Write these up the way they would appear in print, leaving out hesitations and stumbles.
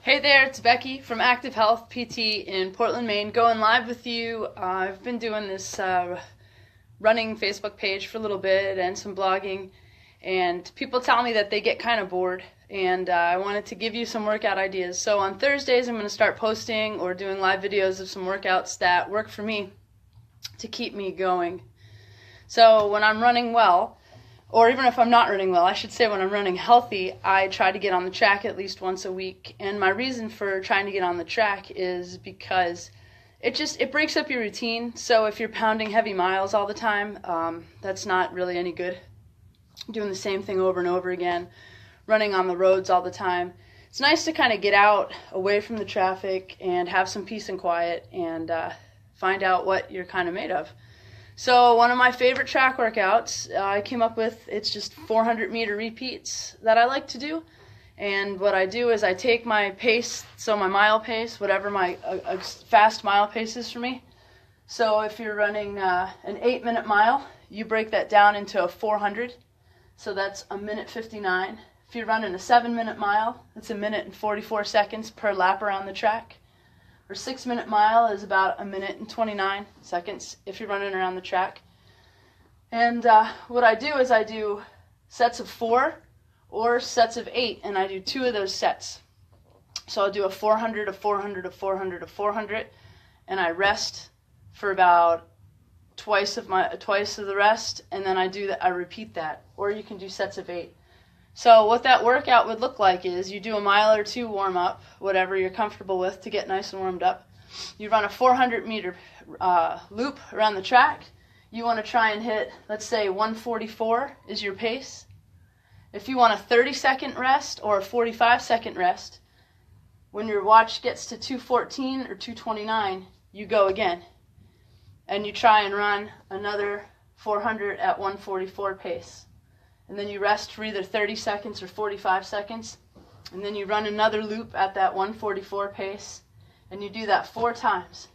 Hey there, it's Becky from Active Health PT in Portland, Maine, going live with you. I've been doing this running Facebook page for a little bit and some blogging, and people tell me that they get kind of bored, and I wanted to give you some workout ideas. So on Thursdays I'm going to start posting or doing live videos of some workouts that work for me to keep me going. So when I'm running well, or even if I'm not running well, I should say when I'm running healthy, I try to get on the track at least once a week. And my reason for trying to get on the track is because it breaks up your routine. So if you're pounding heavy miles all the time, that's not really any good. Doing the same thing over and over again, running on the roads all the time. It's nice to kind of get out away from the traffic and have some peace and quiet and find out what you're kind of made of. So one of my favorite track workouts I came up with, it's just 400-meter repeats that I like to do. And what I do is I take my pace, so my mile pace, whatever my fast mile pace is for me. So if you're running an 8-minute mile, you break that down into a 400. So that's a minute 59. If you're running a 7-minute mile, it's a minute and 44 seconds per lap around the track. Or 6-minute mile is about a minute and 29 seconds if you're running around the track. And what I do is I do sets of 4 or sets of 8, and I do 2 of those sets. So I'll do a 400, a 400, a 400, a 400, and I rest for about twice of the rest, and then I repeat that. Or you can do sets of 8. So what that workout would look like is you do a mile or 2 warm up, whatever you're comfortable with to get nice and warmed up. You run a 400-meter loop around the track. You want to try and hit, let's say 144 is your pace. If you want a 30-second rest or a 45-second rest, when your watch gets to 214 or 229, you go again. And you try and run another 400 at 144 pace. And then you rest for either 30 seconds or 45 seconds. And then you run another loop at that 144 pace. And you do that 4 times.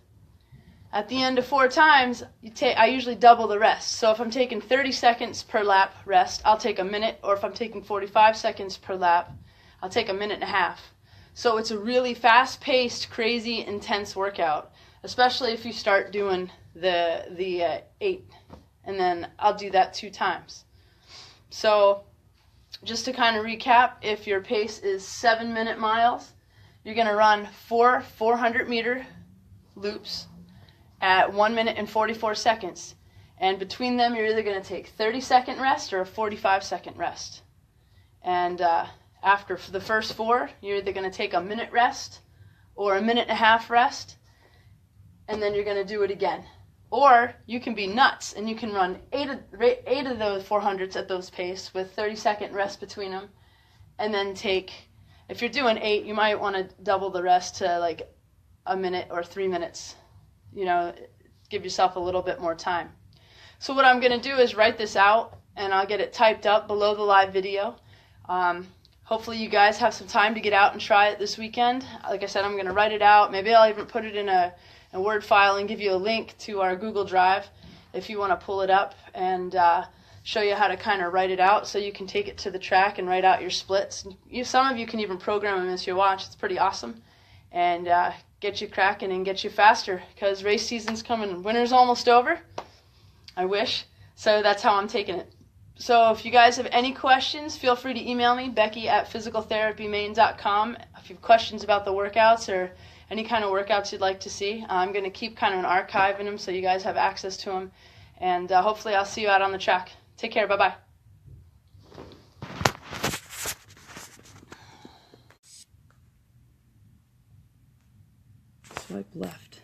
At the end of 4 times, I usually double the rest. So if I'm taking 30 seconds per lap rest, I'll take a minute. Or if I'm taking 45 seconds per lap, I'll take a minute and a half. So it's a really fast-paced, crazy, intense workout. Especially if you start doing the 8. And then I'll do that 2 times. So just to kind of recap, if your pace is 7-minute miles, you're going to run 4 400-meter loops at 1 minute and 44 seconds. And between them, you're either going to take 30-second rest or a 45-second rest. And after the first 4, you're either going to take a minute rest or a minute and a half rest, and then you're going to do it again. Or you can be nuts and you can run 8 of those 400s at those pace with 30-second rest between them. And then if you're doing 8, you might want to double the rest to like a minute or 3 minutes. You know, give yourself a little bit more time. So what I'm going to do is write this out and I'll get it typed up below the live video. Hopefully you guys have some time to get out and try it this weekend. Like I said, I'm going to write it out. Maybe I'll even put it in a Word file and give you a link to our Google Drive if you want to pull it up and show you how to kind of write it out so you can take it to the track and write out your splits. Some of you can even program them into your watch. It's pretty awesome. And get you cracking and get you faster because race season's coming. Winter's almost over. I wish. So that's how I'm taking it. So if you guys have any questions, feel free to email me, becky@physicaltherapymaine.com. If you have questions about the workouts or any kind of workouts you'd like to see, I'm going to keep kind of an archive in them so you guys have access to them. And hopefully I'll see you out on the track. Take care. Bye-bye. Swipe left.